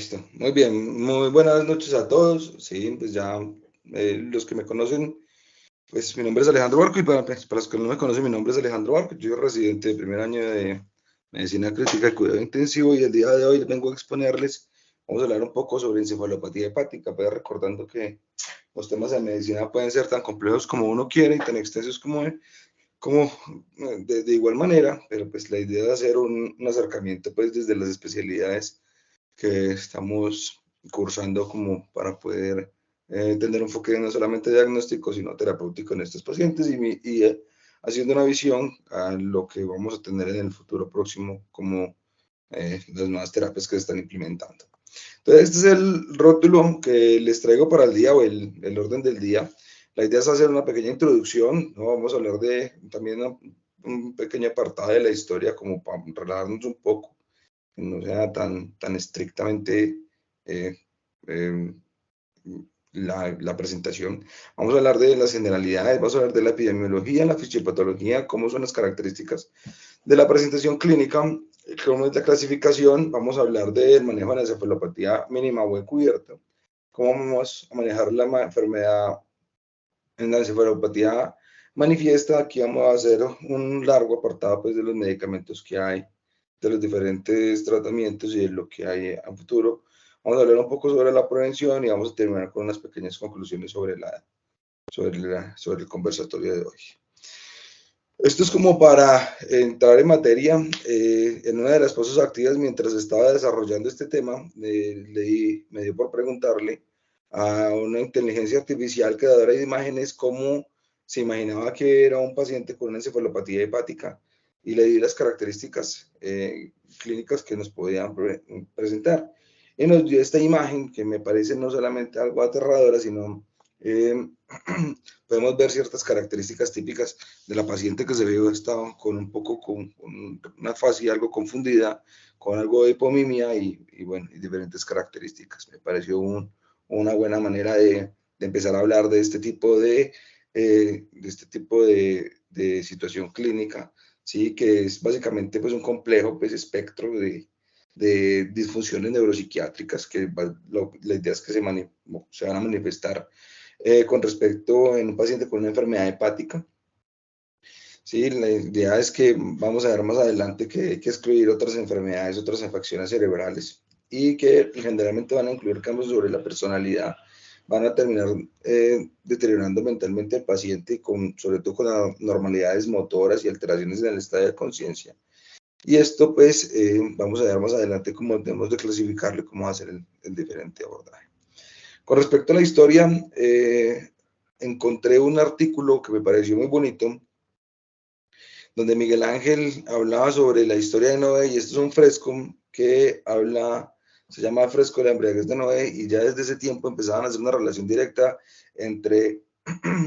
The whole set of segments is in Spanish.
Listo, muy bien, muy buenas noches a todos. Sí, pues ya los que me conocen, pues mi nombre es Alejandro Barco y para los que no me conocen, mi nombre es Alejandro Barco. Yo soy residente de primer año de Medicina Crítica y Cuidado Intensivo y el día de hoy vengo a exponerles, vamos a hablar un poco sobre encefalopatía hepática, pues recordando que los temas de medicina pueden ser tan complejos como uno quiere y tan extensos como de igual manera, pero pues la idea es hacer un acercamiento pues desde las especialidades que estamos cursando como para poder tener un enfoque no solamente diagnóstico, sino terapéutico en estos pacientes y haciendo una visión a lo que vamos a tener en el futuro próximo como las nuevas terapias que se están implementando. Entonces, este es el rótulo que les traigo para el día o el orden del día. La idea es hacer una pequeña introducción, ¿no? Vamos a hablar de también un pequeño apartado de la historia como para relajarnos un poco, que no sea tan estrictamente eh, eh, la presentación. Vamos a hablar de las generalidades, vamos a hablar de la epidemiología, la fisiopatología, cómo son las características de la presentación clínica, cómo es la clasificación, vamos a hablar del manejo de la encefalopatía mínima o encubierta, cómo vamos a manejar la enfermedad en la encefalopatía manifiesta. Aquí vamos a hacer un largo apartado pues, de los medicamentos que hay, de los diferentes tratamientos y de lo que hay a futuro. Vamos a hablar un poco sobre la prevención y vamos a terminar con unas pequeñas conclusiones sobre el conversatorio de hoy. Esto es como para entrar en materia. En una de las pausas activas, mientras estaba desarrollando este tema, me dio por preguntarle a una inteligencia artificial creadora de imágenes cómo se imaginaba que era un paciente con una encefalopatía hepática y le di las características clínicas que nos podían presentar. Y nos dio esta imagen que me parece no solamente algo aterradora, sino eh, podemos ver ciertas características típicas de la paciente que se ve estaba con un poco con una fase algo confundida, con algo de hipomimia y bueno, y diferentes características. Me pareció una buena manera de empezar a hablar de este tipo de situación clínica, ¿sí? Que es básicamente pues un complejo pues, espectro de disfunciones neuropsiquiátricas que la idea es que se van a manifestar con respecto en un paciente con una enfermedad hepática. Sí, la idea es que vamos a ver más adelante que hay que excluir otras enfermedades, otras afecciones cerebrales y que generalmente van a incluir cambios sobre la personalidad, van a terminar deteriorando mentalmente al paciente, sobre todo con anormalidades motoras y alteraciones en el estado de conciencia. Y esto pues vamos a ver más adelante cómo debemos de clasificarlo y cómo hacer el diferente abordaje. Con respecto a la historia, encontré un artículo que me pareció muy bonito, donde Miguel Ángel hablaba sobre la historia de Noé, y esto es un fresco que se llama Fresco de la embriaguez de Noé, y ya desde ese tiempo empezaban a hacer una relación directa entre,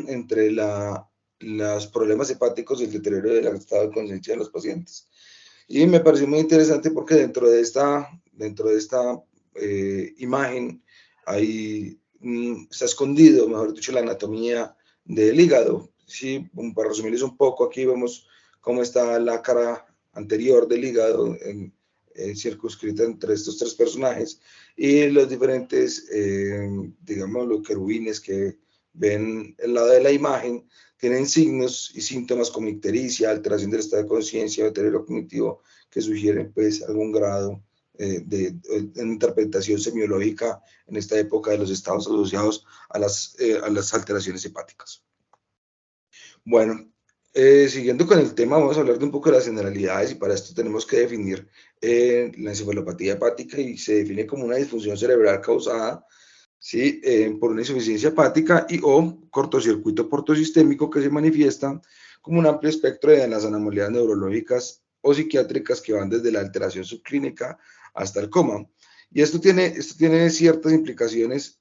entre los problemas hepáticos y el deterioro del estado de conciencia de los pacientes. Y me pareció muy interesante porque dentro de esta imagen ahí está escondido, mejor dicho, la anatomía del hígado. Sí, para resumirles un poco, aquí vemos cómo está la cara anterior del hígado circunscrita entre estos tres personajes y los diferentes, digamos, los querubines que ven el lado de la imagen tienen signos y síntomas como ictericia, alteración del estado de conciencia, deterioro cognitivo, que sugieren pues algún grado de interpretación semiológica en esta época de los estados asociados a las alteraciones hepáticas. Bueno, siguiendo con el tema, vamos a hablar de un poco de las generalidades y para esto tenemos que definir la encefalopatía hepática y se define como una disfunción cerebral causada, ¿sí? Por una insuficiencia hepática y o cortocircuito portosistémico que se manifiesta como un amplio espectro de las anomalías neurológicas o psiquiátricas que van desde la alteración subclínica hasta el coma. Y esto tiene ciertas implicaciones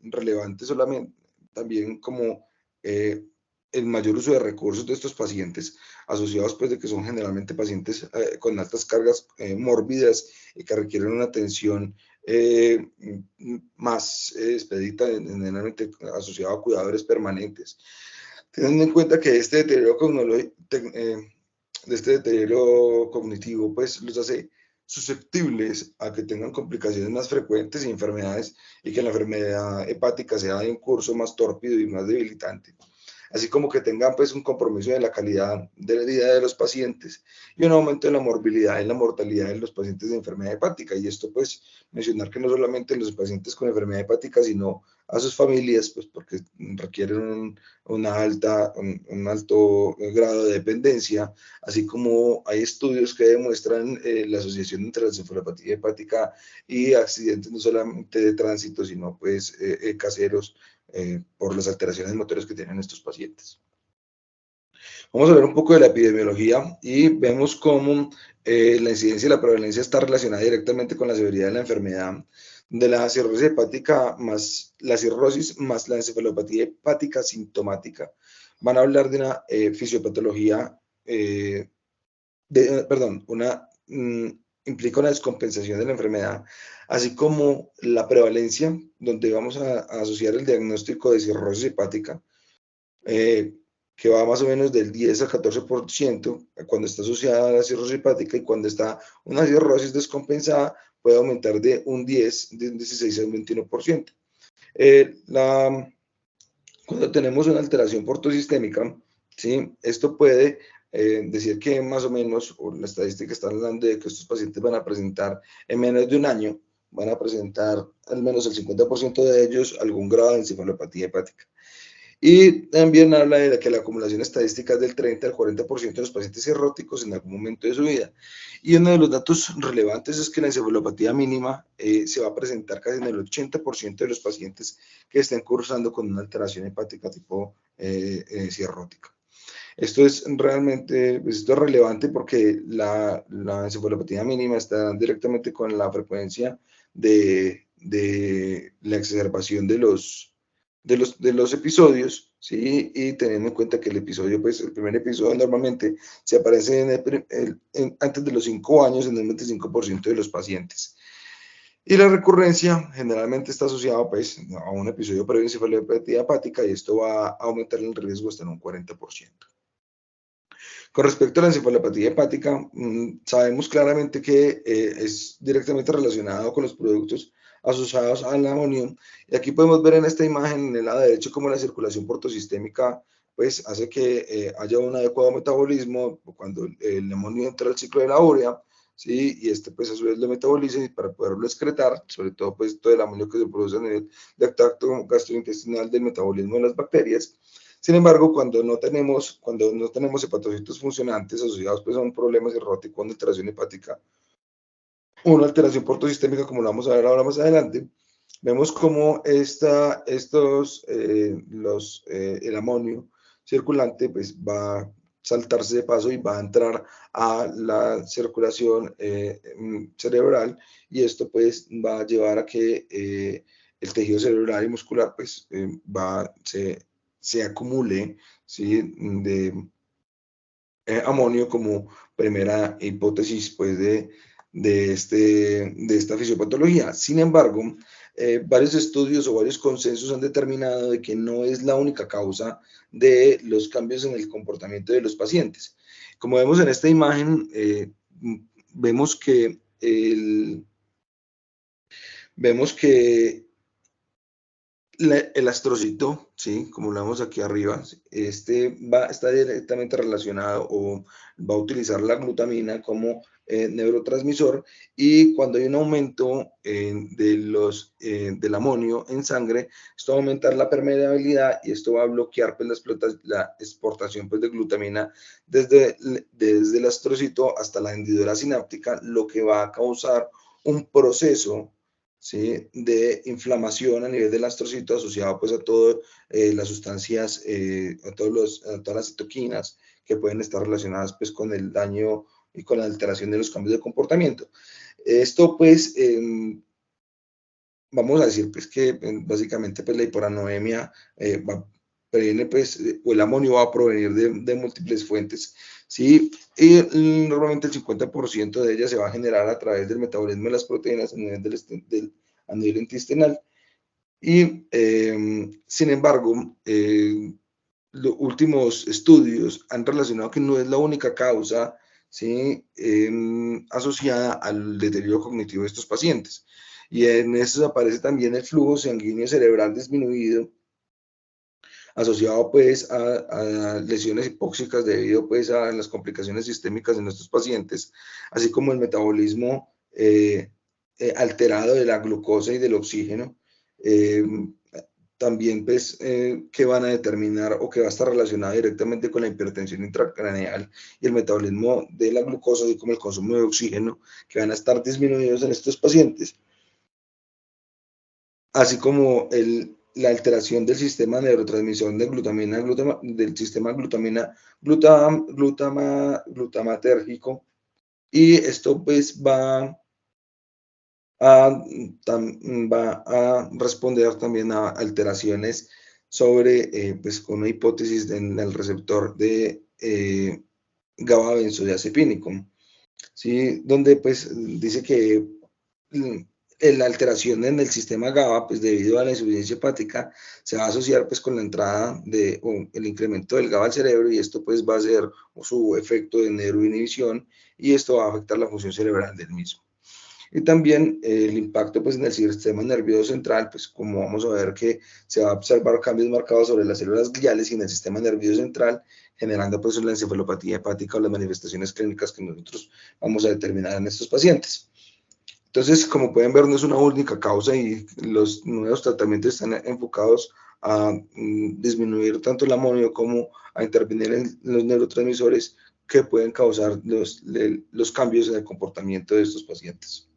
relevantes solamente, también como el mayor uso de recursos de estos pacientes, asociados pues de que son generalmente pacientes con altas cargas mórbidas y que requieren una atención más expedita, generalmente asociado a cuidadores permanentes. Teniendo en cuenta que este deterioro cognitivo pues los hace susceptibles a que tengan complicaciones más frecuentes y enfermedades, y que la enfermedad hepática sea de un curso más tórpido y más debilitante, así como que tengan pues un compromiso de la calidad de la vida de los pacientes y un aumento en la morbilidad y la mortalidad de los pacientes de enfermedad hepática. Y esto pues mencionar que no solamente los pacientes con enfermedad hepática, sino a sus familias, pues porque requieren un alto grado de dependencia, así como hay estudios que demuestran la asociación entre la encefalopatía hepática y accidentes no solamente de tránsito, sino pues caseros, por las alteraciones motores que tienen estos pacientes. Vamos a ver un poco de la epidemiología y vemos cómo la incidencia y la prevalencia está relacionada directamente con la severidad de la enfermedad, de la cirrosis hepática más la cirrosis más la encefalopatía hepática sintomática. Van a hablar de una fisiopatología, implica una descompensación de la enfermedad, así como la prevalencia, donde vamos a asociar el diagnóstico de cirrosis hepática, que va más o menos del 10 al 14% cuando está asociada a la cirrosis hepática, y cuando está una cirrosis descompensada puede aumentar de un 16 a un 21%. Cuando tenemos una alteración portosistémica, ¿sí? Esto puede decir que más o menos, o la estadística está hablando de que estos pacientes van a presentar en menos de un año, van a presentar al menos el 50% de ellos algún grado de encefalopatía hepática. Y también habla de que la acumulación estadística es del 30 al 40% de los pacientes cirróticos en algún momento de su vida. Y uno de los datos relevantes es que la encefalopatía mínima se va a presentar casi en el 80% de los pacientes que estén cursando con una alteración hepática tipo cirrótica. Esto es realmente, esto es relevante porque la encefalopatía mínima está directamente con la frecuencia de la exacerbación de los episodios, ¿sí? Y teniendo en cuenta que el episodio, pues el primer episodio normalmente se aparece antes de los 5 años en el 25% de los pacientes. Y la recurrencia generalmente está asociada pues a un episodio previo de encefalopatía hepática, y esto va a aumentar el riesgo hasta en un 40%. Con respecto a la encefalopatía hepática, sabemos claramente que es directamente relacionado con los productos asociados al amonio. Y aquí podemos ver en esta imagen, en el lado derecho, cómo la circulación portosistémica pues hace que haya un adecuado metabolismo cuando el amonio entra al ciclo de la urea, ¿sí? Y este pues a su vez lo metaboliza, y para poderlo excretar, sobre todo pues todo el amonio que se produce a nivel de tracto gastrointestinal del metabolismo de las bacterias. Sin embargo, cuando no tenemos hepatocitos funcionantes asociados pues a un problema cirrótico, una alteración hepática, una alteración portosistémica, como lo vamos a ver ahora más adelante, vemos cómo el amonio circulante pues va a saltarse de paso y va a entrar a la circulación cerebral, y esto pues va a llevar a que el tejido cerebral y muscular pues se acumule, ¿sí? de amonio, como primera hipótesis pues de esta fisiopatología. Sin embargo, varios estudios o varios consensos han determinado de que no es la única causa de los cambios en el comportamiento de los pacientes. Como vemos en esta imagen, vemos que el astrocito, ¿sí? Como lo vemos aquí arriba, está directamente relacionado, o va a utilizar la glutamina como neurotransmisor, y cuando hay un aumento del amonio en sangre, esto va a aumentar la permeabilidad, y esto va a bloquear pues, la exportación pues, de glutamina desde el astrocito hasta la hendidura sináptica, lo que va a causar un proceso, ¿sí? de inflamación a nivel del astrocito, asociado pues a todas las sustancias, a todas las citoquinas que pueden estar relacionadas pues con el daño y con la alteración de los cambios de comportamiento. Esto pues vamos a decir pues que básicamente pues la hiporanoemia previene pues, o el amonio va a provenir de múltiples fuentes, ¿sí? Y normalmente el 50% de ellas se va a generar a través del metabolismo de las proteínas a nivel intestinal. Y sin embargo, los últimos estudios han relacionado que no es la única causa, ¿sí? Asociada al deterioro cognitivo de estos pacientes. Y en eso aparece también el flujo sanguíneo cerebral disminuido, asociado pues a lesiones hipóxicas debido pues a las complicaciones sistémicas de nuestros pacientes, así como el metabolismo alterado de la glucosa y del oxígeno, eh, también pues que van a determinar o que va a estar relacionado directamente con la hipertensión intracraneal y el metabolismo de la glucosa, así como el consumo de oxígeno, que van a estar disminuidos en estos pacientes, así como la alteración del sistema de neurotransmisión de glutamina, del sistema glutamatérgico, y esto pues a, va a responder también a alteraciones sobre, pues con una hipótesis en el receptor de GABA benzodiazepínico, ¿sí? Donde pues dice que la alteración en el sistema GABA, pues debido a la insuficiencia hepática, se va a asociar pues con la entrada o el incremento del GABA al cerebro, y esto pues va a ser su efecto de neuroinhibición, y esto va a afectar la función cerebral del mismo. Y también el impacto pues en el sistema nervioso central, pues como vamos a ver que se va a observar cambios marcados sobre las células gliales y en el sistema nervioso central, generando pues la encefalopatía hepática o las manifestaciones clínicas que nosotros vamos a determinar en estos pacientes. Entonces, como pueden ver, no es una única causa, y los nuevos tratamientos están enfocados a disminuir tanto el amonio como a intervenir en los neurotransmisores que pueden causar los cambios en el comportamiento de estos pacientes.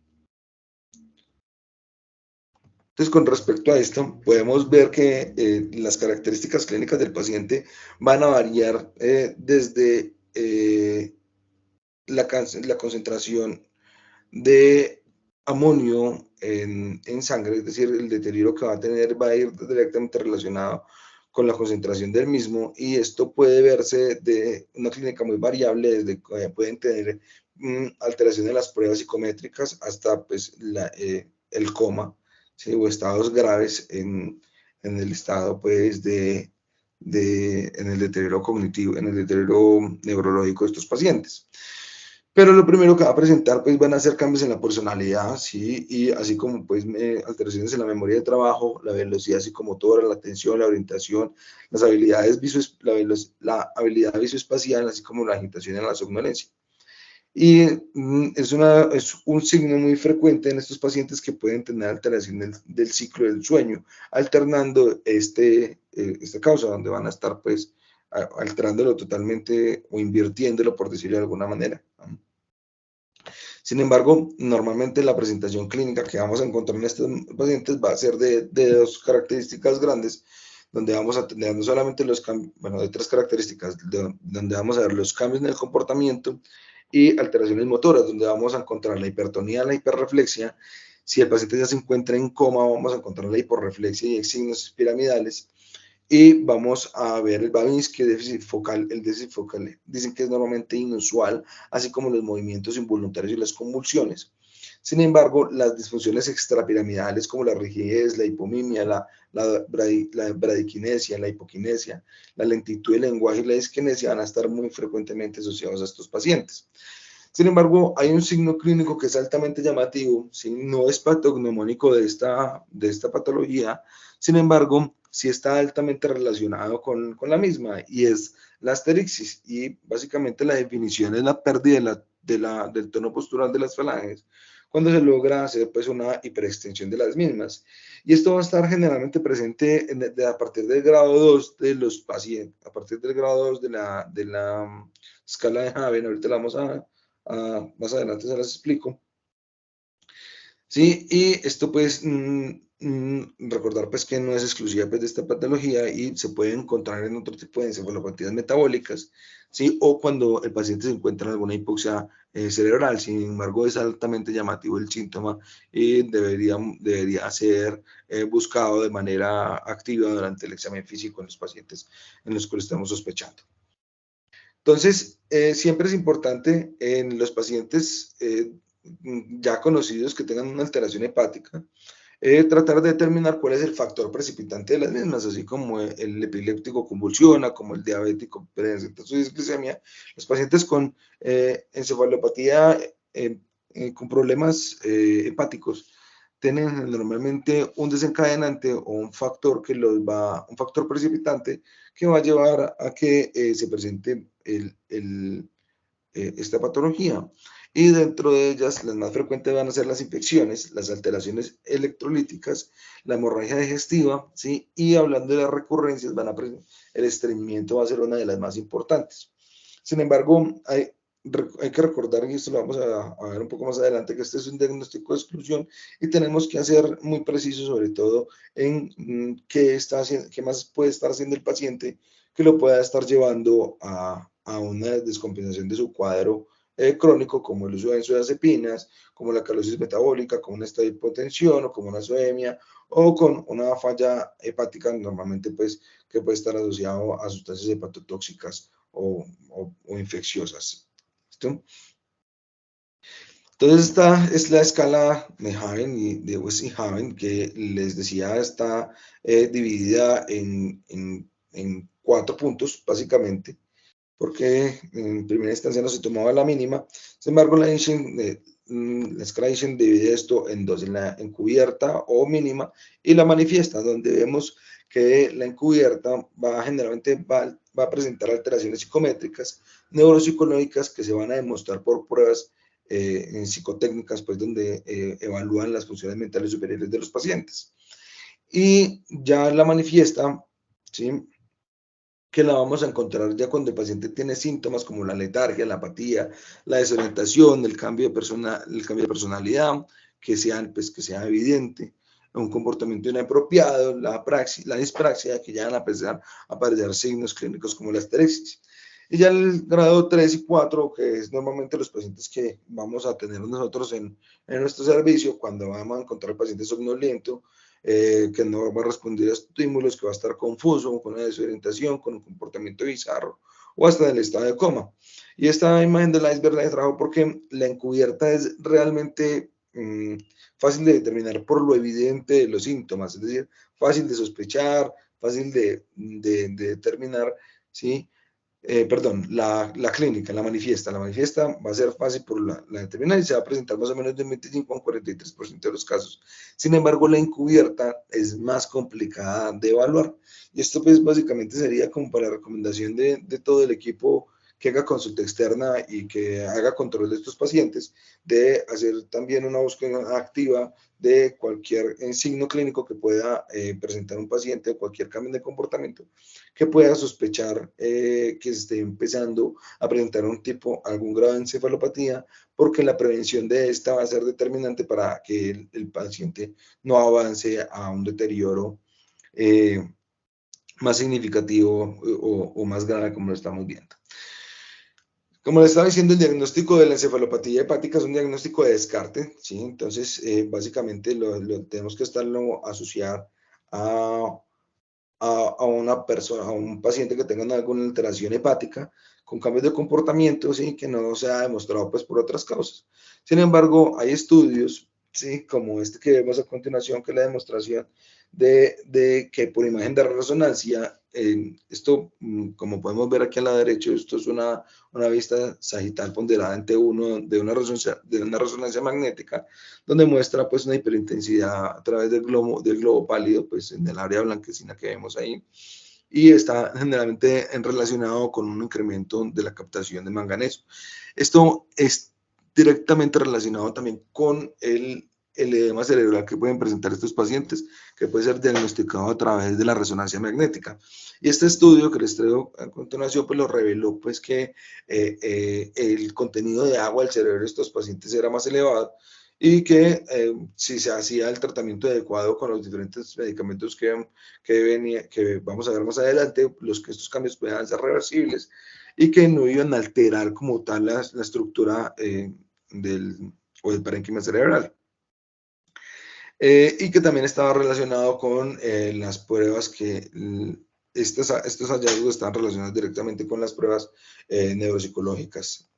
Entonces, con respecto a esto, podemos ver que las características clínicas del paciente van a variar desde la concentración de amonio en sangre, es decir, el deterioro que va a tener va a ir directamente relacionado con la concentración del mismo, y esto puede verse de una clínica muy variable, desde pueden tener alteraciones de las pruebas psicométricas hasta pues, el coma, ¿sí? O estados graves en el estado pues, en el deterioro cognitivo, en el deterioro neurológico de estos pacientes. Pero lo primero que va a presentar, pues, van a ser cambios en la personalidad, ¿sí? Y así como, pues, alteraciones en la memoria de trabajo, la velocidad psicomotora, la atención, la orientación, las habilidades la habilidad visoespacial, así como la agitación y la somnolencia. Y es un signo muy frecuente en estos pacientes que pueden tener alteración del ciclo del sueño, alternando esta causa, donde van a estar, pues, alterándolo totalmente o invirtiéndolo, por decirlo de alguna manera. Sin embargo, normalmente la presentación clínica que vamos a encontrar en estos pacientes va a ser de dos características grandes, donde vamos a tener no solamente los cambios, bueno, de tres características, donde vamos a ver los cambios en el comportamiento y alteraciones motoras, donde vamos a encontrar la hipertonía, la hiperreflexia. Si el paciente ya se encuentra en coma, vamos a encontrar la hiporreflexia y signos piramidales. Y vamos a ver el Babinski, el déficit focal. Dicen que es normalmente inusual, así como los movimientos involuntarios y las convulsiones. Sin embargo, las disfunciones extrapiramidales como la rigidez, la hipomimia, la bradiquinesia, la hipoquinesia, la lentitud del lenguaje y la disquinesia van a estar muy frecuentemente asociados a estos pacientes. Sin embargo, hay un signo clínico que es altamente llamativo, ¿sí? No es patognomónico de esta patología, sin embargo, sí está altamente relacionado con la misma, y es la asterixis, y básicamente la definición es la pérdida del tono postural de las falanges cuando se logra hacer pues una hiperextensión de las mismas. Y esto va a estar generalmente presente a partir del grado 2 de los pacientes, a partir del grado 2 de la escala de Haven. Ahorita la vamos más adelante se las explico. Sí, y esto pues recordar pues que no es exclusiva pues de esta patología, y se puede encontrar en otro tipo de encefalopatías metabólicas, ¿sí? O cuando el paciente se encuentra en alguna hipoxia cerebral. Sin embargo, es altamente llamativo el síntoma y debería ser buscado de manera activa durante el examen físico en los pacientes en los que lo estamos sospechando. Entonces, siempre es importante en los pacientes ya conocidos que tengan una alteración hepática, tratar de determinar cuál es el factor precipitante de las mismas, así como el epiléptico convulsiona, como el diabético presenta su disglicemia. Los pacientes con encefalopatía con problemas hepáticos tienen normalmente un desencadenante o un factor un factor precipitante que va a llevar a que se presente esta patología. Y dentro de ellas, las más frecuentes van a ser las infecciones, las alteraciones electrolíticas, la hemorragia digestiva, ¿sí? Y hablando de las recurrencias, el estreñimiento va a ser una de las más importantes. Sin embargo, hay que recordar, y esto lo vamos a ver un poco más adelante, que este es un diagnóstico de exclusión y tenemos que hacer muy preciso, sobre todo en qué más puede estar haciendo el paciente que lo pueda estar llevando a una descompensación de su cuadro crónico, como el uso de benzodiazepinas, como la calosis metabólica, como una estado de hipotensión o como una azoemia o con una falla hepática, normalmente pues que puede estar asociado a sustancias hepatotóxicas o infecciosas. ¿Listo? Entonces esta es la escala de Haven y de Westhaven que les decía está dividida en 4 puntos básicamente, porque en primera instancia no se tomaba la mínima. Sin embargo, la escala Einstein divide esto en dos, en la encubierta o mínima y la manifiesta, donde vemos que la encubierta generalmente va a presentar alteraciones psicométricas, neuropsicológicas que se van a demostrar por pruebas psicotécnicas, pues donde evalúan las funciones mentales superiores de los pacientes. Y ya la manifiesta, ¿sí?, que la vamos a encontrar ya cuando el paciente tiene síntomas como la letargia, la apatía, la desorientación, el cambio de personalidad, que sea evidente, un comportamiento inapropiado, la dispraxia, que ya van a empezar a aparecer signos clínicos como la asterexis. Y ya el grado 3 y 4, que es normalmente los pacientes que vamos a tener nosotros en nuestro servicio, cuando vamos a encontrar al paciente somnoliento, que no va a responder a estímulos, que va a estar confuso, con una desorientación, con un comportamiento bizarro o hasta en el estado de coma. Y esta imagen del iceberg la trabajo porque la encubierta es realmente fácil de determinar por lo evidente de los síntomas, es decir, fácil de sospechar, fácil de determinar, ¿sí? Perdón, la clínica, la manifiesta va a ser fácil por la determinada y se va a presentar más o menos de 25 a un 43% de los casos. Sin embargo, la encubierta es más complicada de evaluar. Y esto pues básicamente sería como para recomendación de todo el equipo que haga consulta externa y que haga control de estos pacientes, de hacer también una búsqueda activa de cualquier signo clínico que pueda presentar un paciente o cualquier cambio de comportamiento que pueda sospechar que se esté empezando a presentar algún grado de encefalopatía, porque la prevención de esta va a ser determinante para que el paciente no avance a un deterioro más significativo o más grave como lo estamos viendo. Como les estaba diciendo, el diagnóstico de la encefalopatía hepática es un diagnóstico de descarte, ¿sí? Entonces, básicamente tenemos que estarlo asociar a una persona, a un paciente que tenga alguna alteración hepática con cambios de comportamiento, ¿sí?, que no se ha demostrado pues por otras causas. Sin embargo, hay estudios, ¿sí?, como este que vemos a continuación, que es la demostración de que por imagen de resonancia, esto, como podemos ver aquí a la derecha, esto es una vista sagital ponderada en T1 de una resonancia magnética, donde muestra pues una hiperintensidad a través del globo pálido, pues en el área blanquecina que vemos ahí, y está generalmente relacionado con un incremento de la captación de manganeso. Esto es directamente relacionado también con el edema cerebral que pueden presentar estos pacientes, que puede ser diagnosticado a través de la resonancia magnética. Y este estudio que les traigo a continuación, pues lo reveló pues que el contenido de agua del cerebro de estos pacientes era más elevado y que si se hacía el tratamiento adecuado con los diferentes medicamentos que vamos a ver más adelante, estos cambios puedan ser reversibles y que no iban a alterar como tal la estructura del parénquima cerebral. Y que también estaba relacionado con las pruebas estos hallazgos están relacionados directamente con las pruebas neuropsicológicas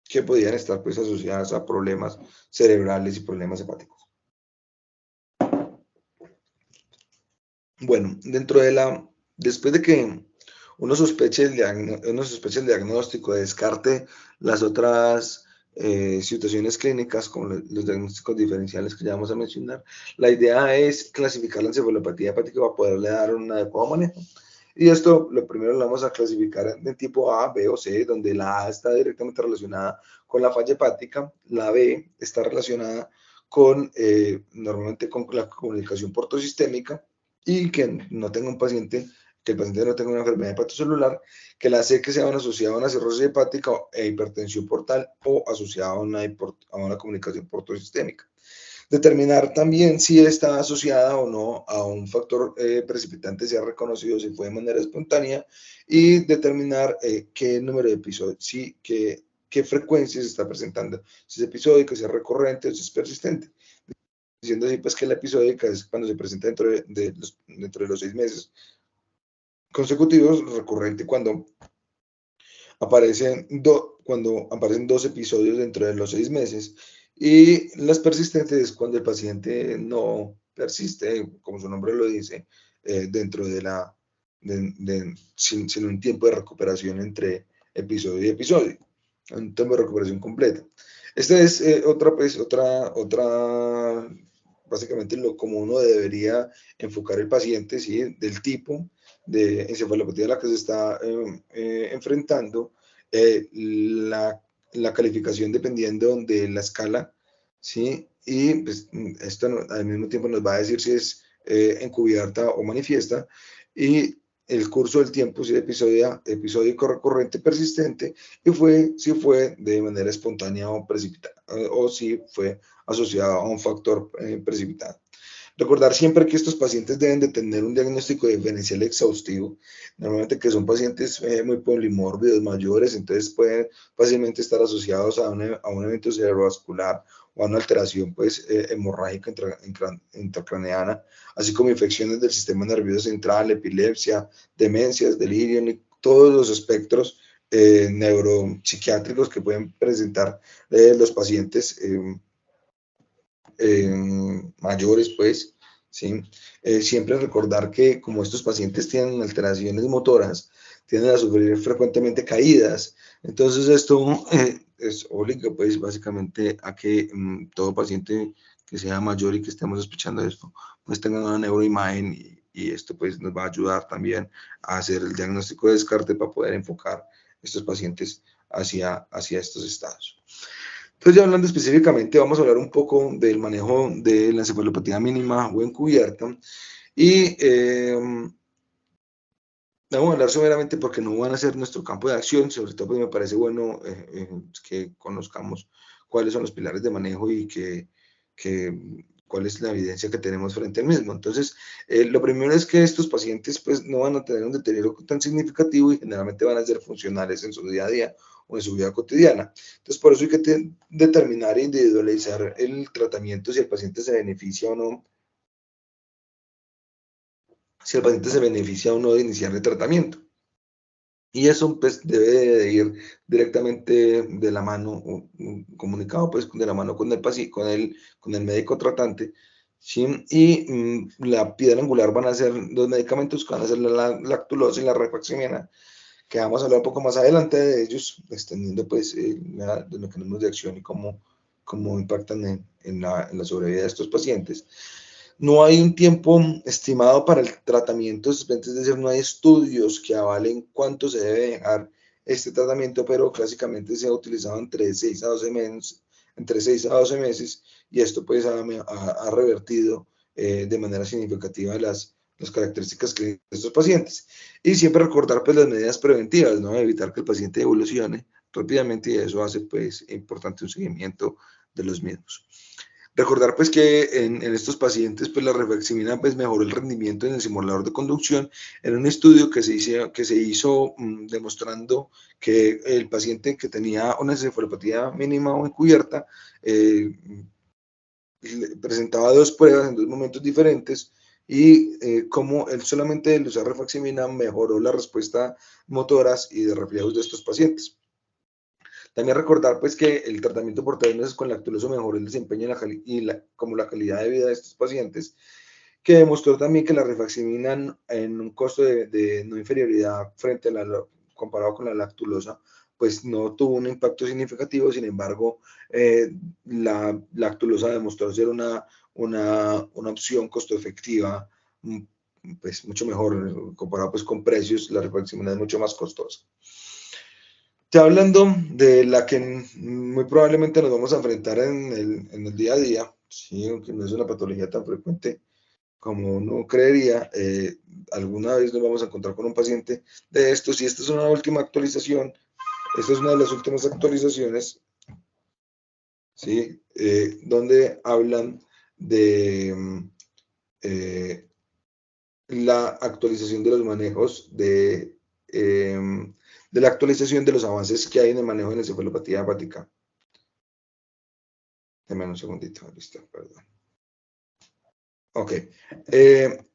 que podían estar pues asociadas a problemas cerebrales y problemas hepáticos. Bueno, después de que uno sospeche el diagnóstico, descarte las otras situaciones clínicas, como los diagnósticos diferenciales que ya vamos a mencionar, la idea es clasificar la encefalopatía hepática para poderle dar un adecuado manejo. Y esto, lo primero lo vamos a clasificar de tipo A, B o C, donde la A está directamente relacionada con la falla hepática, la B está relacionada normalmente con la comunicación portosistémica, y que no tenga un paciente, que el paciente no tenga una enfermedad hepatocelular, que la C que sea asociada a una cirrosis hepática e hipertensión portal o asociada a una comunicación portosistémica. Determinar también si está asociada o no a un factor precipitante, si ha reconocido, si fue de manera espontánea, y determinar qué número de episodios, qué frecuencia se está presentando, si es episódico, si es recurrente o si es persistente. Diciendo así, pues que la episódica es cuando se presenta dentro de los 6 meses consecutivos, recurrente cuando aparecen 2 episodios dentro de los 6 meses, y las persistentes es cuando el paciente no persiste, como su nombre lo dice, dentro sin un tiempo de recuperación entre episodio y episodio, un tiempo de recuperación completa. Esta es básicamente como uno debería enfocar el paciente, ¿sí? Del tipo de encefalopatía a la que se está enfrentando, la calificación dependiendo de la escala, ¿sí? Y pues, esto al mismo tiempo nos va a decir si es encubierta o manifiesta, y el curso del tiempo, si es episódico, recurrente, persistente, y si fue de manera espontánea o precipitada, o si fue asociado a un factor precipitado. Recordar siempre que estos pacientes deben de tener un diagnóstico diferencial exhaustivo, normalmente que son pacientes muy polimórbidos, mayores, entonces pueden fácilmente estar asociados a un evento cerebrovascular o a una alteración pues, hemorrágica intracraneana, así como infecciones del sistema nervioso central, epilepsia, demencias, delirio, y todos los espectros neuropsiquiátricos que pueden presentar los pacientes mayores, pues, ¿sí? Siempre recordar que como estos pacientes tienen alteraciones motoras, tienden a sufrir frecuentemente caídas, entonces esto obliga, pues, básicamente a que todo paciente que sea mayor y que estemos sospechando de esto, pues tenga una neuroimagen, y esto pues nos va a ayudar también a hacer el diagnóstico de descarte para poder enfocar estos pacientes hacia estos estados. Entonces, ya hablando específicamente, vamos a hablar un poco del manejo de la encefalopatía mínima o encubierta. Y vamos a hablar someramente porque no van a ser nuestro campo de acción, sobre todo pues me parece bueno que conozcamos cuáles son los pilares de manejo y cuál es la evidencia que tenemos frente al mismo. Entonces, lo primero es que estos pacientes pues no van a tener un deterioro tan significativo y generalmente van a ser funcionales en su día a día o en su vida cotidiana. Entonces, por eso hay que determinar e individualizar el tratamiento, si el paciente se beneficia o no, si el paciente se beneficia o no de iniciar el tratamiento. Y eso pues debe de ir directamente de la mano, comunicado pues de la mano con el paciente, con el médico tratante, ¿sí? Y la piedra angular van a ser los medicamentos que van a ser la lactulosa y la rifaximirina, que vamos a hablar un poco más adelante de ellos, extendiendo pues los mecanismos de acción y cómo impactan en la sobrevida de estos pacientes. No hay un tiempo estimado para el tratamiento, es decir, no hay estudios que avalen cuánto se debe dejar este tratamiento, pero clásicamente se ha utilizado entre 6 a 12 meses, y esto pues ha revertido de manera significativa las características clínicas de estos pacientes. Y siempre recordar pues las medidas preventivas, ¿no? Evitar que el paciente evolucione rápidamente, y eso hace pues importante un seguimiento de los mismos. Recordar pues que en estos pacientes pues la rifaximirina pues mejoró el rendimiento en el simulador de conducción en un estudio que se hizo demostrando que el paciente que tenía una encefalopatía mínima o encubierta presentaba 2 pruebas en 2 momentos diferentes, y como él solamente el usar rifaximirina mejoró la respuesta motoras y de reflejos de estos pacientes. También recordar pues que el tratamiento por 3 meses con lactuloso mejoró el desempeño como la calidad de vida de estos pacientes, que demostró también que la rifaximirina en un costo de no inferioridad frente a comparado con la lactulosa, pues no tuvo un impacto significativo. Sin embargo, la lactulosa demostró ser una opción costo efectiva, pues mucho mejor comparado pues con precios. La rifaximirina es mucho más costosa. Ya hablando de la que muy probablemente nos vamos a enfrentar en el día a día, ¿sí? Aunque no es una patología tan frecuente como uno creería, alguna vez nos vamos a encontrar con un paciente de estos, y esta es una última actualización, esta es una de las últimas actualizaciones, ¿sí? Donde hablan de la actualización de los manejos, de la actualización de los avances que hay en el manejo de la encefalopatía hepática. Deme un segundito, listo, perdón. Ok.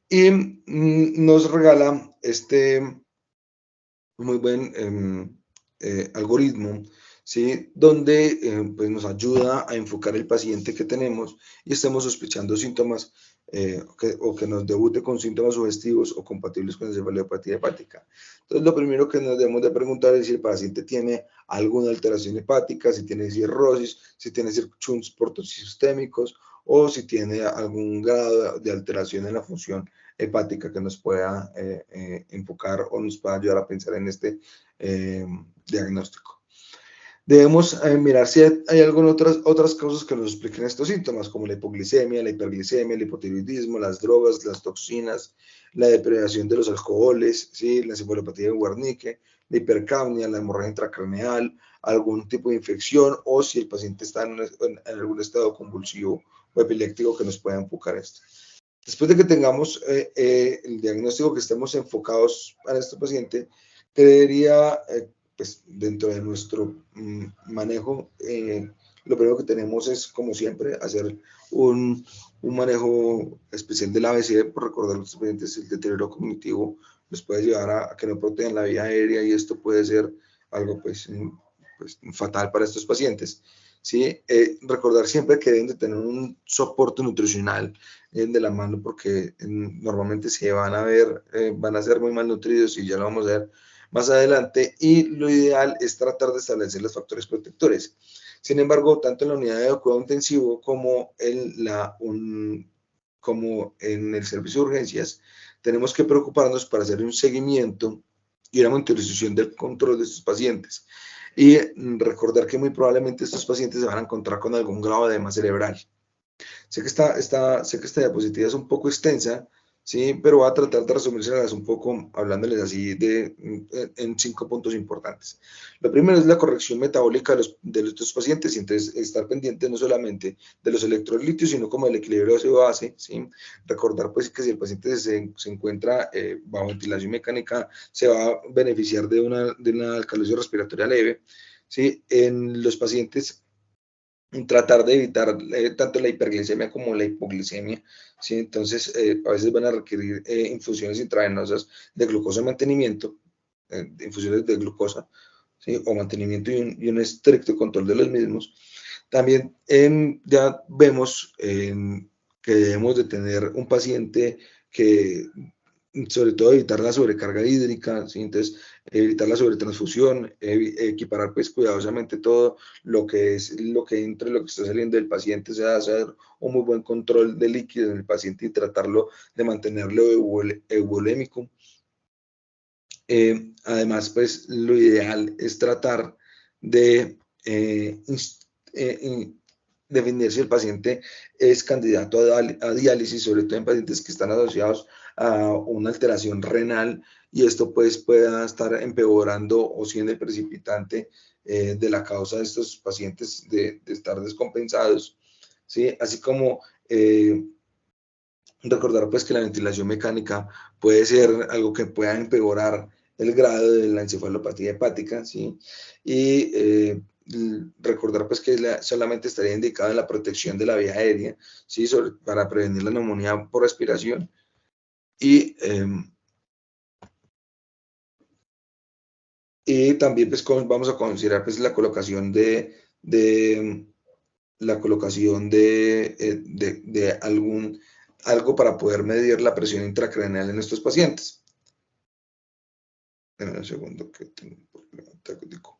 Y nos regala este muy buen algoritmo, ¿sí? Donde pues nos ayuda a enfocar el paciente que tenemos y estemos sospechando síntomas o que nos debute con síntomas sugestivos o compatibles con encefalopatía hepática. Entonces, lo primero que nos debemos de preguntar es si el paciente tiene alguna alteración hepática, si tiene cirrosis, si tiene shunts portosistémicos o si tiene algún grado de alteración en la función hepática que nos pueda enfocar o nos pueda ayudar a pensar en este diagnóstico. Debemos mirar si hay algunas otras causas que nos expliquen estos síntomas, como la hipoglicemia, la hiperglicemia, el hipotiroidismo, las drogas, las toxinas, la depredación de los alcoholes, ¿sí? La encefalopatía de Wernicke, la hipercapnia, la hemorragia intracraneal, algún tipo de infección, o si el paciente está en algún estado convulsivo o epiléptico que nos pueda enfocar esto. Después de que tengamos el diagnóstico, que estemos enfocados a este paciente, creería, pues dentro de nuestro manejo, lo primero que tenemos es, como siempre, hacer un manejo especial del ABC. Por recordar a los pacientes, el deterioro cognitivo les puede llevar a que no protejan la vía aérea, y esto puede ser algo pues fatal para estos pacientes, ¿sí? Recordar siempre que deben de tener un soporte nutricional de la mano, porque normalmente se van a ver, van a ser muy malnutridos, y ya lo vamos a ver más adelante, y lo ideal es tratar de establecer los factores protectores. Sin embargo, tanto en la unidad de cuidado intensivo como como en el servicio de urgencias, tenemos que preocuparnos para hacer un seguimiento y una monitorización del control de estos pacientes. Y recordar que muy probablemente estos pacientes se van a encontrar con algún grado de edema cerebral. Sé que esta diapositiva es un poco extensa, ¿sí? Pero voy a tratar de resumírselas un poco hablándoles así en 5 puntos importantes. Lo primero es la corrección metabólica de estos pacientes, y entonces estar pendiente no solamente de los electrolitos, sino como del equilibrio ácido-base, ¿sí? Recordar pues que si el paciente se encuentra bajo ventilación mecánica, se va a beneficiar de una alcalosis respiratoria leve, ¿sí? En los pacientes, tratar de evitar tanto la hiperglicemia como la hipoglicemia, ¿sí? Entonces, a veces van a requerir infusiones intravenosas de glucosa de mantenimiento, infusiones de glucosa, ¿sí? O mantenimiento y un estricto control de los mismos. También ya vemos que debemos de tener un paciente que, sobre todo, evitar la sobrecarga hídrica, ¿sí? Entonces, evitar la sobretransfusión, equiparar pues cuidadosamente todo lo que entre, lo que está saliendo del paciente, o sea, hacer un muy buen control de líquidos en el paciente y tratarlo de mantenerlo euvolémico. Además, pues lo ideal es tratar de definir si el paciente es candidato a diálisis, sobre todo en pacientes que están asociados a una alteración renal, y esto pues pueda estar empeorando o siendo el precipitante de la causa de estos pacientes de estar descompensados, ¿sí? Así como recordar pues que la ventilación mecánica puede ser algo que pueda empeorar el grado de la encefalopatía hepática, ¿sí? Y recordar pues que solamente estaría indicado en la protección de la vía aérea, ¿sí? Para prevenir la neumonía por respiración. Y también pues vamos a considerar pues la colocación de algún algo para poder medir la presión intracraneal en estos pacientes. Dame un segundo que tengo un problema técnico.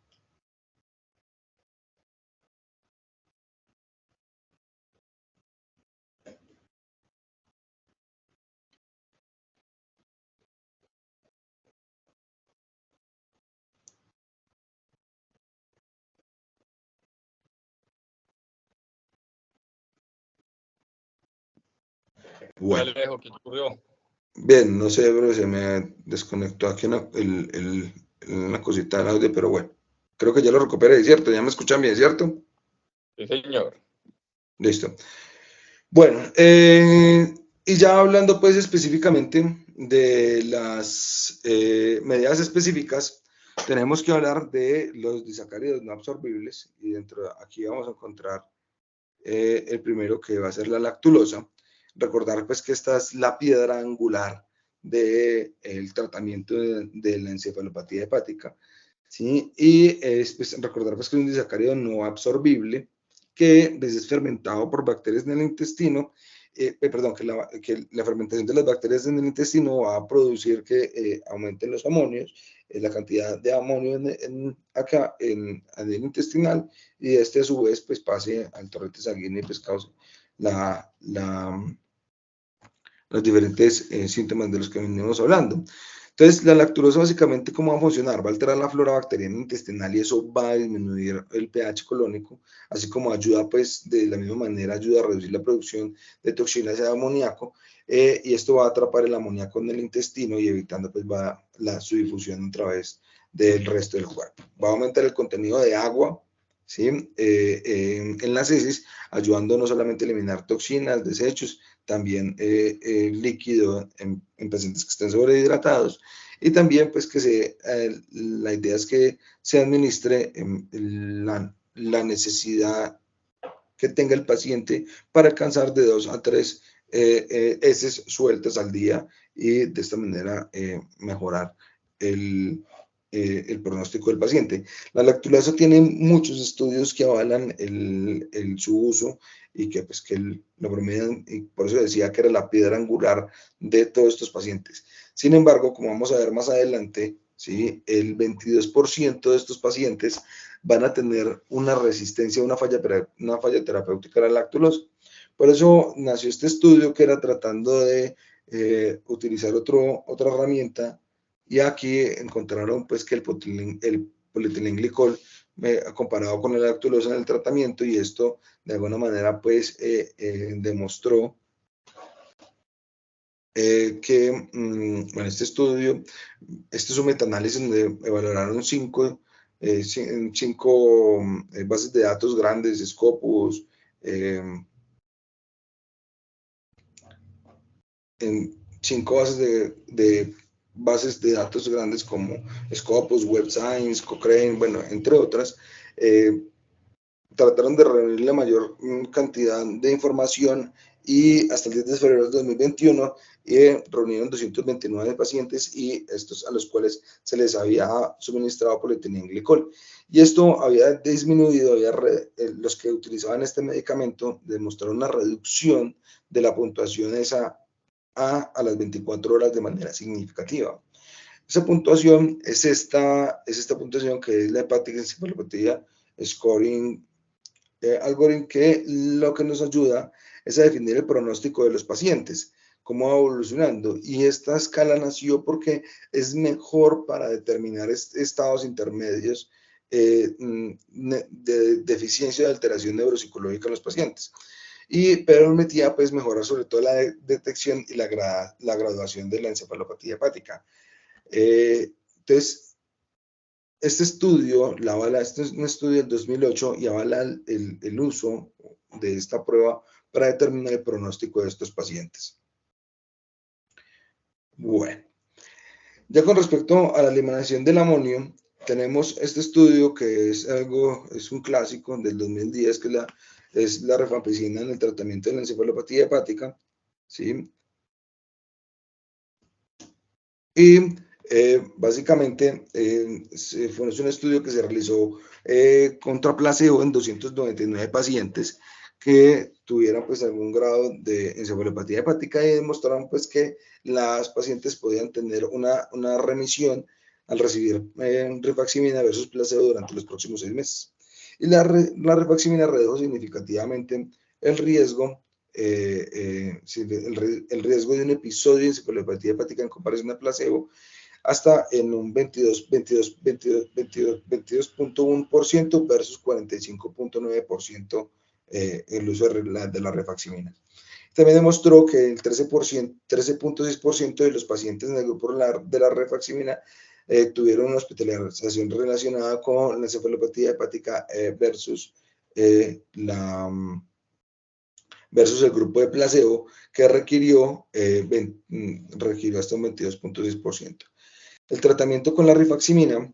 Bueno. Alejo, ¿qué ocurrió? Bien, no sé, bro, se me desconectó aquí una cosita del audio, pero bueno, creo que ya lo recuperé, ¿cierto? ¿Ya me escuchan bien, cierto? Sí, señor. Listo. Bueno, y ya hablando pues específicamente de las medidas específicas, tenemos que hablar de los disacáridos no absorbibles, y dentro de aquí vamos a encontrar el primero, que va a ser la lactulosa. Recordar pues que esta es la piedra angular del tratamiento de la encefalopatía hepática, ¿sí? Y pues, recordar pues que es un disacárido no absorbible que pues, es fermentado por bacterias en el intestino. Perdón, que la fermentación de las bacterias en el intestino va a producir que aumenten los amonios, la cantidad de amonio acá en el intestinal, y este a su vez pues pase al torrente sanguíneo y pues cause los diferentes síntomas de los que venimos hablando. Entonces, la lactulosa básicamente, ¿cómo va a funcionar? Va a alterar la flora bacteriana intestinal y eso va a disminuir el pH colónico, así como ayuda, pues, de la misma manera, ayuda a reducir la producción de toxinas de amoníaco, y esto va a atrapar el amoníaco en el intestino y evitando, pues, su difusión a través del resto del cuerpo. Va a aumentar el contenido de agua, ¿sí? En las heces, ayudando no solamente a eliminar toxinas, desechos, también líquido en pacientes que estén sobrehidratados, y también pues que la idea es que se administre la necesidad que tenga el paciente para alcanzar de 2 a 3 heces sueltas al día, y de esta manera mejorar el pronóstico del paciente. La lactulosa tiene muchos estudios que avalan su uso y que, pues, que lo promedian, y por eso decía que era la piedra angular de todos estos pacientes. Sin embargo, como vamos a ver más adelante, ¿sí? El 22% de estos pacientes van a tener una resistencia, una falla terapéutica a la lactulosa. Por eso nació este estudio, que era tratando de utilizar otra herramienta, y aquí encontraron pues que el polietilenglicol comparado con la lactulosa en el tratamiento, y esto de alguna manera pues demostró que, bueno, este estudio, este es un metaanálisis donde evaluaron cinco bases de datos grandes, Scopus, en 5 bases de datos grandes como Scopus, Web Science, Cochrane, bueno, entre otras. Trataron de reunir la mayor cantidad de información, y hasta el 10 de febrero de 2021 reunieron 229 pacientes, y estos a los cuales se les había suministrado polietilenglicol. Y esto había disminuido, los que utilizaban este medicamento demostraron una reducción de la puntuación esa a las 24 horas de manera significativa. Esa puntuación es esta puntuación, que es la hepática encefalopatía scoring algoritmo, que lo que nos ayuda es a definir el pronóstico de los pacientes, cómo va evolucionando, y esta escala nació porque es mejor para determinar estados intermedios de deficiencia o de alteración neuropsicológica en los pacientes, y permitía pues mejorar sobre todo la detección y la graduación de la encefalopatía hepática. Entonces, este estudio la avala, este es un estudio del 2008, y avala el uso de esta prueba para determinar el pronóstico de estos pacientes. Bueno, ya con respecto a la eliminación del amonio, tenemos este estudio que es un clásico del 2010, que es la rifampicina en el tratamiento de la encefalopatía hepática, ¿sí? Y básicamente fue un estudio que se realizó contra placebo en 299 pacientes que tuvieran pues algún grado de encefalopatía hepática, y demostraron pues que las pacientes podían tener una remisión al recibir rifaximin versus placebo durante los próximos 6 meses. Y la rifaximin redujo significativamente el riesgo, el riesgo de un episodio de encefalopatía hepática en comparación al placebo, hasta en un 22.1% versus 45.9% el uso de la rifaximina. También demostró que el 13.6% de los pacientes en el grupo de la rifaximina tuvieron una hospitalización relacionada con la encefalopatía hepática versus el grupo de placebo, que requirió hasta un 22.6%. El tratamiento con la rifaximina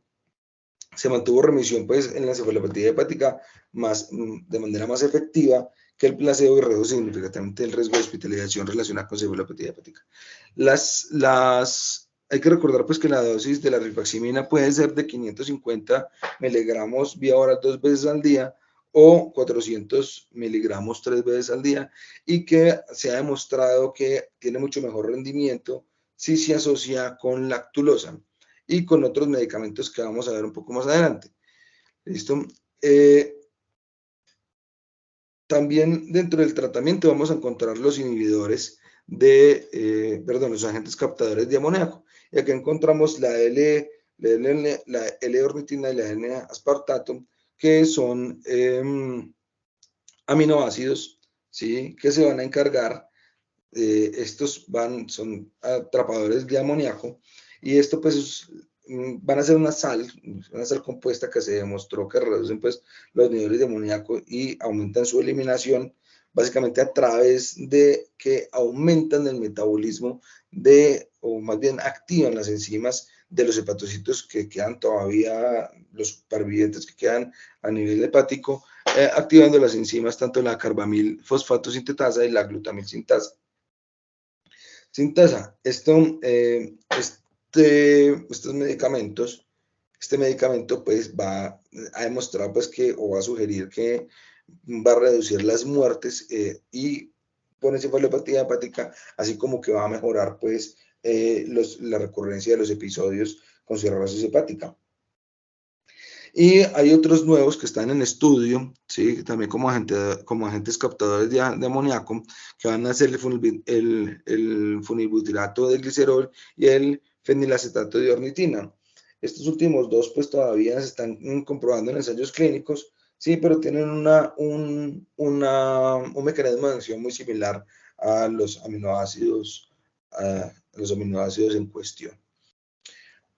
se mantuvo remisión pues, en la encefalopatía hepática de manera más efectiva que el placebo, y redujo significativamente el riesgo de hospitalización relacionada con encefalopatía hepática. Hay que recordar pues, que la dosis de la rifaximina puede ser de 550 miligramos vía oral 2 veces al día o 400 miligramos 3 veces al día, y que se ha demostrado que tiene mucho mejor rendimiento si se asocia con lactulosa y con otros medicamentos que vamos a ver un poco más adelante. ¿Listo? También dentro del tratamiento vamos a encontrar los inhibidores los agentes captadores de amoníaco. Y aquí encontramos la L-ornitina y la N-aspartato, que son aminoácidos, ¿sí?, que se van a encargar. Son atrapadores de amoníaco, y esto pues van a ser una sal compuesta que se demostró que reducen pues los niveles de amoníaco y aumentan su eliminación, básicamente a través de que aumentan el metabolismo o más bien activan las enzimas de los hepatocitos que quedan todavía, los supervivientes que quedan a nivel hepático, activando las enzimas tanto la carbamil fosfato sintetasa y la glutamil sintasa. Estos medicamentos, este medicamento pues ha demostrado pues o va a sugerir que va a reducir las muertes y por encefalopatía hepática, así como que va a mejorar pues la recurrencia de los episodios con cirrosis hepática. Y hay otros nuevos que están en estudio, ¿sí?, también como agentes captadores de amoníaco, que van a ser el funibutirato de glicerol y el fenilacetato de ornitina. Estos últimos dos pues todavía se están comprobando en ensayos clínicos, sí, pero tienen un mecanismo de acción muy similar a los aminoácidos en cuestión.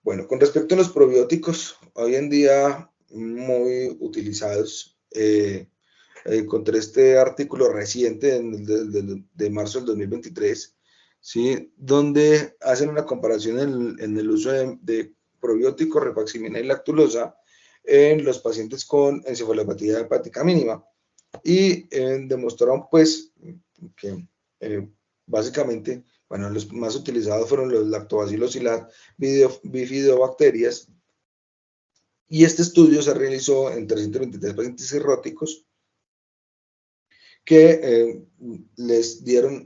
Bueno, con respecto a los probióticos, hoy en día muy utilizados, encontré este artículo reciente de marzo del 2023, ¿sí?, donde hacen una comparación en el uso de probióticos, rifaximina y lactulosa en los pacientes con encefalopatía hepática mínima, y demostraron pues que básicamente, bueno, los más utilizados fueron los lactobacilos y las bifidobacterias, y este estudio se realizó en 323 pacientes cirróticos que les dieron,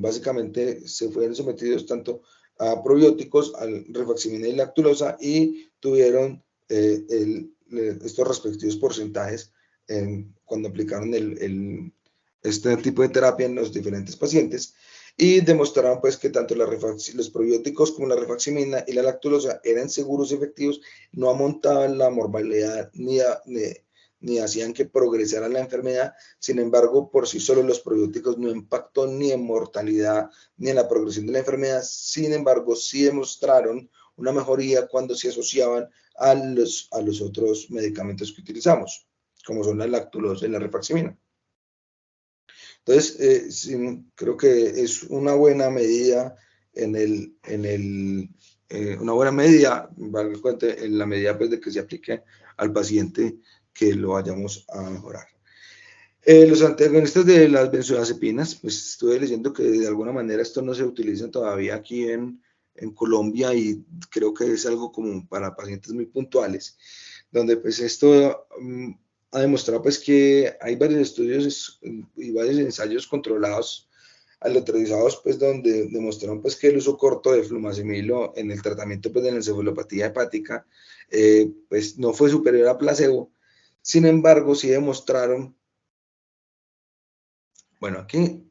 básicamente se fueron sometidos tanto a probióticos, al rifaximina y lactulosa, y tuvieron estos respectivos porcentajes cuando aplicaron este tipo de terapia en los diferentes pacientes, y demostraron pues que tanto los probióticos como la rifaximina y la lactulosa eran seguros y efectivos, no aumentaban la mortalidad ni hacían que progresara la enfermedad. Sin embargo, por sí solos los probióticos no impactó ni en mortalidad ni en la progresión de la enfermedad. Sin embargo, sí demostraron una mejoría cuando se asociaban a los otros medicamentos que utilizamos, como son la lactulosa y la rifaximina. Entonces, sí, creo que es una buena medida una buena medida, en la medida pues, de que se aplique al paciente, que lo vayamos a mejorar. Los antagonistas de las benzodiazepinas, pues estuve leyendo que de alguna manera esto no se utiliza todavía aquí en Colombia, y creo que es algo como para pacientes muy puntuales, donde pues esto ha demostrado pues que hay varios estudios y varios ensayos controlados aleatorizados pues donde demostraron pues que el uso corto de flumazenilo en el tratamiento pues de la encefalopatía hepática pues no fue superior a placebo. Sin embargo, sí demostraron, bueno, aquí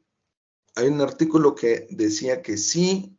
hay un artículo que decía que sí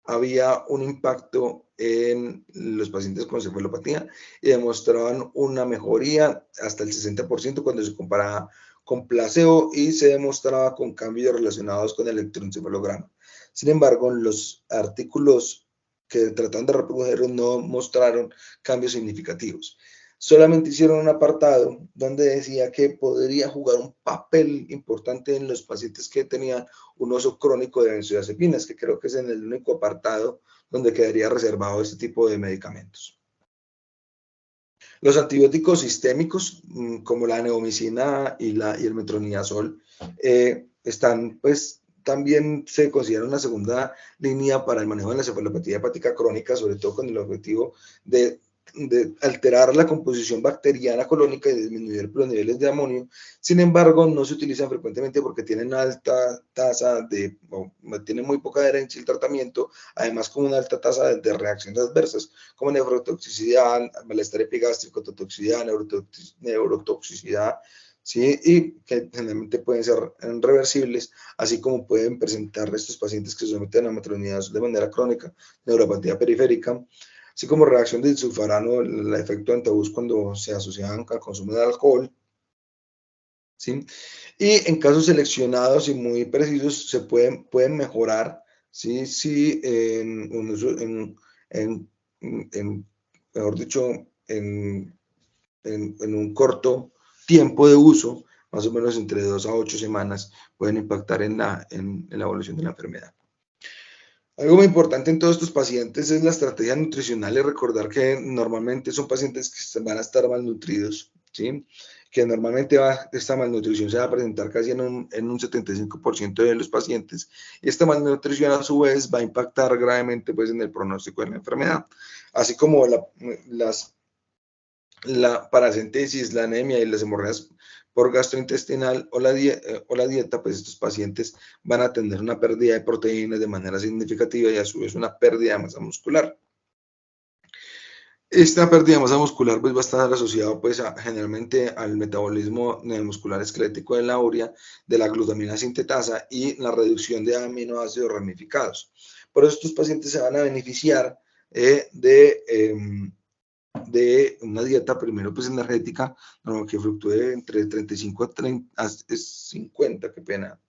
había un impacto en los pacientes con cefalopatía y demostraban una mejoría hasta el 60% cuando se comparaba con placebo y se demostraba con cambios relacionados con el electroencefalograma. Sin embargo, los artículos que trataron de reproducir no mostraron cambios significativos. Solamente hicieron un apartado donde decía que podría jugar un papel importante en los pacientes que tenían un uso crónico de benzodiazepinas, que creo que es en el único apartado donde quedaría reservado este tipo de medicamentos. Los antibióticos sistémicos, como la neomicina y el metronidazol, están, pues, también se considera una segunda línea para el manejo de la cefalopatía hepática crónica, sobre todo con el objetivo de alterar la composición bacteriana colónica y disminuir los niveles de amonio. Sin embargo, no se utilizan frecuentemente porque tienen alta tasa tienen muy poca adherencia al tratamiento, además con una alta tasa de reacciones adversas, como nefrotoxicidad, malestar epigástrico, toxicidad, neurotoxicidad, ¿sí? Y que generalmente pueden ser reversibles, así como pueden presentar estos pacientes que se someten a metronidazol de manera crónica, neuropatía periférica, así como reacción del sulfarano, el efecto antabús cuando se asocian al consumo de alcohol, ¿sí? Y en casos seleccionados y muy precisos se pueden mejorar, ¿sí? Sí, mejor dicho, en un corto tiempo de uso, más o menos entre 2 a 8 semanas, pueden impactar en la evolución de la enfermedad. Algo muy importante en todos estos pacientes es la estrategia nutricional y recordar que normalmente son pacientes que van a estar malnutridos, ¿sí? Que normalmente esta malnutrición se va a presentar casi en un 75% de los pacientes, y esta malnutrición a su vez va a impactar gravemente pues, en el pronóstico de la enfermedad, así como la paracentesis, la anemia y las hemorragias por gastrointestinal o la dieta, pues estos pacientes van a tener una pérdida de proteínas de manera significativa y a su vez una pérdida de masa muscular. Esta pérdida de masa muscular pues, va a estar asociada pues, generalmente al metabolismo muscular esquelético de la urea, de la glutamina sintetasa y la reducción de aminoácidos ramificados. Por eso estos pacientes se van a beneficiar de una dieta primero pues energética, no, que fluctúe entre 35 a 50, qué pena,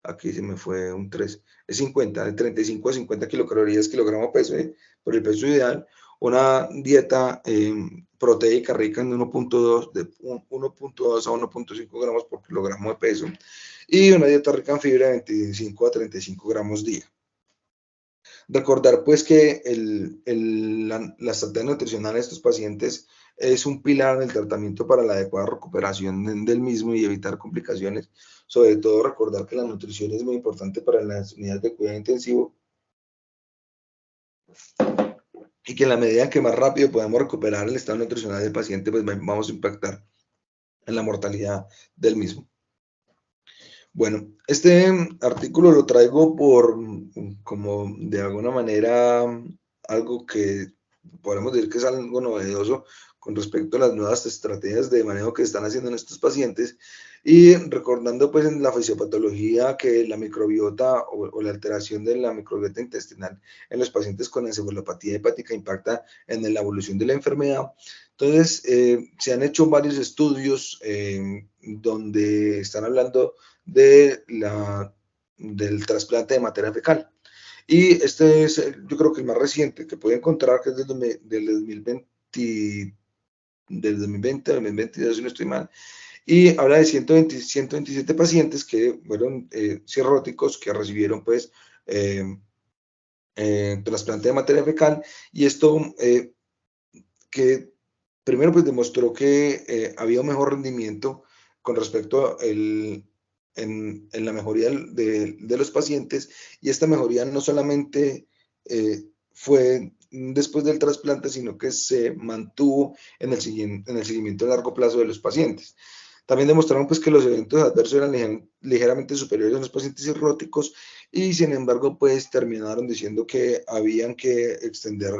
aquí se me fue un 3, es 50, de 35 a 50 kilocalorías kilogramo peso, por el peso ideal, una dieta proteica rica en 1.2 a 1.5 gramos por kilogramo de peso y una dieta rica en fibra de 25 a 35 gramos día. Recordar pues que la estrategia nutricional de estos pacientes es un pilar en el tratamiento para la adecuada recuperación del mismo y evitar complicaciones. Sobre todo recordar que la nutrición es muy importante para las unidades de cuidado intensivo y que en la medida que más rápido podemos recuperar el estado nutricional del paciente, pues vamos a impactar en la mortalidad del mismo. Bueno, este artículo lo traigo como de alguna manera, algo que podemos decir que es algo novedoso con respecto a las nuevas estrategias de manejo que están haciendo en estos pacientes y recordando pues en la fisiopatología que la microbiota o la alteración de la microbiota intestinal en los pacientes con encefalopatía hepática impacta en la evolución de la enfermedad. Entonces, se han hecho varios estudios donde están hablando del trasplante de materia fecal. Y este es, yo creo que el más reciente que puede encontrar, que es del 2020, 2022, si no estoy mal, y habla de 127 pacientes que fueron cirróticos, que recibieron pues trasplante de materia fecal, y esto que primero pues demostró que había un mejor rendimiento con respecto en la mejoría de los pacientes, y esta mejoría no solamente fue después del trasplante, sino que se mantuvo en el seguimiento a largo plazo de los pacientes. También demostraron pues, que los eventos adversos eran ligeramente superiores en los pacientes cirróticos y sin embargo pues terminaron diciendo que habían que extender,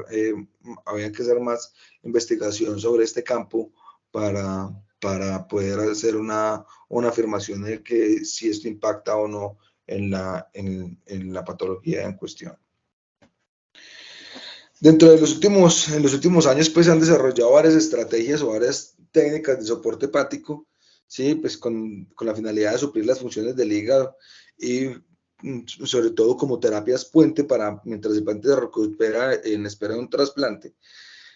habían que hacer más investigación sobre este campo para poder hacer una afirmación de que si esto impacta o no en la patología en cuestión. Dentro de en los últimos años, pues, se han desarrollado varias estrategias o varias técnicas de soporte hepático, ¿sí? Pues, con la finalidad de suplir las funciones del hígado y sobre todo como terapias puente para mientras el paciente se recupera en espera de un trasplante.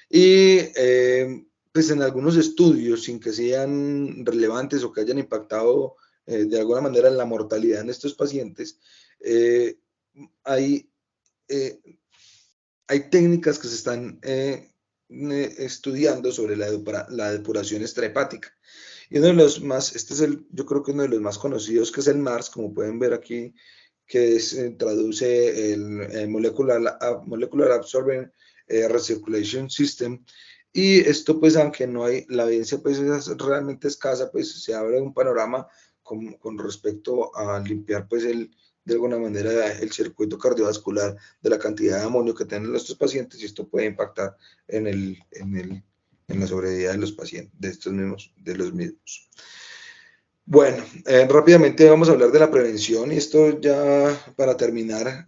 Y pues en algunos estudios, sin que sean relevantes o que hayan impactado de alguna manera en la mortalidad en estos pacientes, hay técnicas que se están estudiando sobre la depuración extrahepática. Y uno de los más, este es yo creo que uno de los más conocidos, que es el MARS, como pueden ver aquí, que traduce el Molecular Absorbent Recirculation System. Y esto, pues, aunque no hay, la evidencia pues es realmente escasa, pues se abre un panorama con respecto a limpiar, pues, de alguna manera el circuito cardiovascular de la cantidad de amonio que tienen nuestros pacientes, y esto puede impactar en la sobrevida de los pacientes, de los mismos. Bueno, rápidamente vamos a hablar de la prevención, y esto ya para terminar,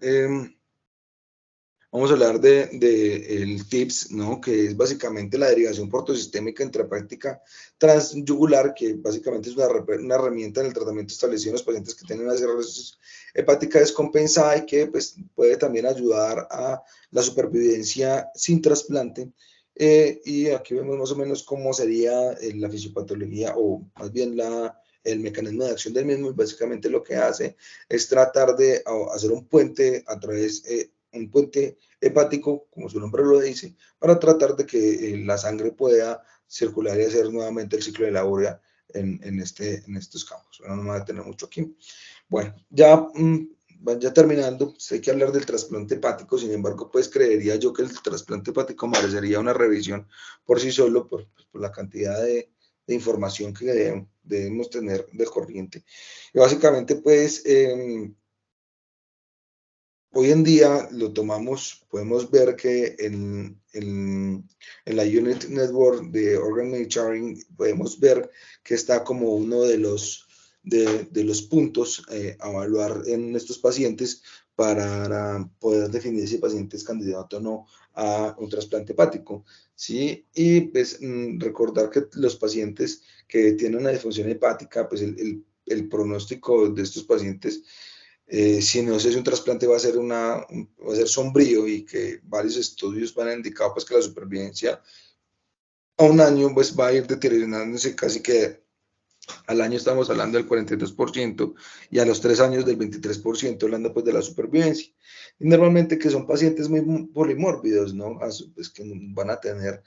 vamos a hablar el TIPS, ¿no? Que es básicamente la derivación portosistémica intrahepática transyugular, que básicamente es una herramienta en el tratamiento establecido en los pacientes que tienen una cirrosis hepática descompensada y que pues, puede también ayudar a la supervivencia sin trasplante. Y aquí vemos más o menos cómo sería la fisiopatología o más bien el mecanismo de acción del mismo, y básicamente lo que hace es tratar de hacer un puente a través un puente hepático, como su nombre lo dice, para tratar de que la sangre pueda circular y hacer nuevamente el ciclo de la urea en estos campos. Bueno, no me voy a tener mucho aquí. Bueno, ya terminando, pues hay que hablar del trasplante hepático. Sin embargo, pues creería yo que el trasplante hepático merecería una revisión por sí solo, por la cantidad de información que debemos tener de corriente. Y básicamente, pues, hoy en día podemos ver que en la Unit Network de Organ Monitoring podemos ver que está como uno de los puntos a evaluar en estos pacientes para poder definir si el paciente es candidato o no a un trasplante hepático, ¿sí? Y pues recordar que los pacientes que tienen una disfunción hepática, pues el pronóstico de estos pacientes, si no se hace un trasplante, va a ser sombrío, y que varios estudios van a indicar pues, que la supervivencia a un año pues, va a ir deteriorándose casi que al año estamos hablando del 42% y a los 3 años del 23%, hablando pues de la supervivencia. Y normalmente que son pacientes muy polimórbidos, ¿no? Pues que van a tener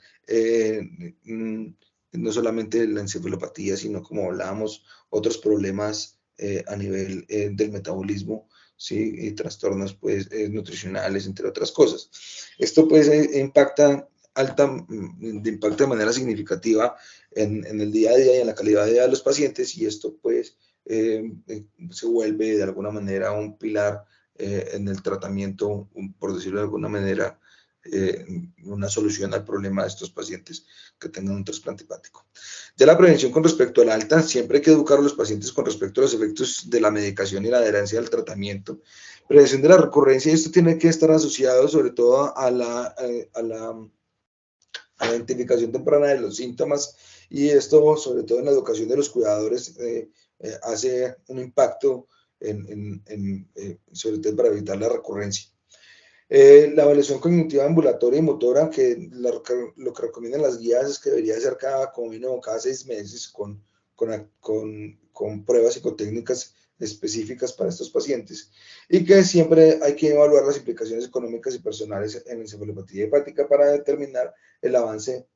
no solamente la encefalopatía, sino como hablábamos, otros problemas a nivel del metabolismo, ¿sí? Y trastornos pues nutricionales, entre otras cosas. Esto pues impacta de manera significativa en el día a día y en la calidad de vida de los pacientes, y esto pues se vuelve de alguna manera un pilar en el tratamiento, por decirlo de alguna manera, una solución al problema de estos pacientes que tengan un trasplante hepático. Ya la prevención con respecto al alta, siempre hay que educar a los pacientes con respecto a los efectos de la medicación y la adherencia al tratamiento. Prevención de la recurrencia, y esto tiene que estar asociado sobre todo a la identificación temprana de los síntomas, y esto sobre todo en la educación de los cuidadores hace un impacto sobre todo para evitar la recurrencia. La evaluación cognitiva ambulatoria y motora, que lo que recomiendan las guías es que debería ser cada 6 meses con pruebas psicotécnicas específicas para estos pacientes, y que siempre hay que evaluar las implicaciones económicas y personales en encefalopatía hepática para determinar el avance,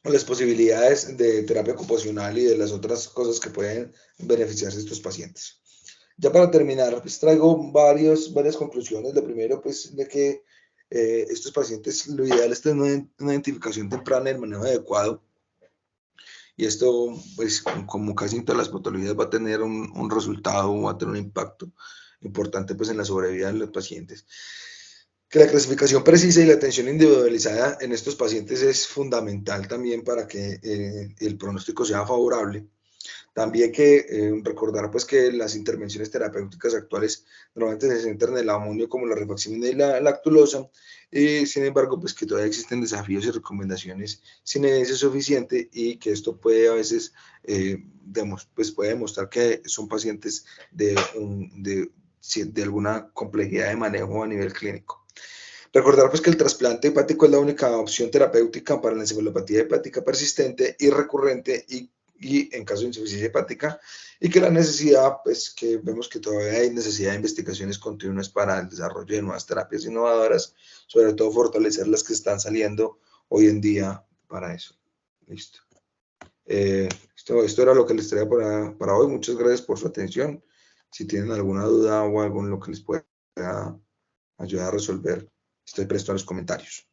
las posibilidades de terapia ocupacional y de las otras cosas que pueden beneficiarse a estos pacientes. Ya para terminar, pues traigo varias conclusiones. Lo primero, pues, de que estos pacientes, lo ideal es tener una identificación temprana y el manejo adecuado. Y esto, pues, como casi en todas las patologías, va a tener un resultado, va a tener un impacto importante, pues, en la sobrevida de los pacientes. Que la clasificación precisa y la atención individualizada en estos pacientes es fundamental también para que el pronóstico sea favorable. También que recordar pues que las intervenciones terapéuticas actuales normalmente se centran en el amonio como la rifaximina y la lactulosa, y sin embargo pues que todavía existen desafíos y recomendaciones sin evidencia suficiente y que esto puede a veces pues puede demostrar que son pacientes de alguna complejidad de manejo a nivel clínico. Recordar pues que el trasplante hepático es la única opción terapéutica para la encefalopatía hepática persistente y recurrente y en caso de insuficiencia hepática, y que la necesidad, pues que vemos que todavía hay necesidad de investigaciones continuas para el desarrollo de nuevas terapias innovadoras, sobre todo fortalecer las que están saliendo hoy en día para eso. Listo. Esto era lo que les traía para hoy. Muchas gracias por su atención. Si tienen alguna duda o algo en lo que les pueda ayudar a resolver, estoy presto a los comentarios.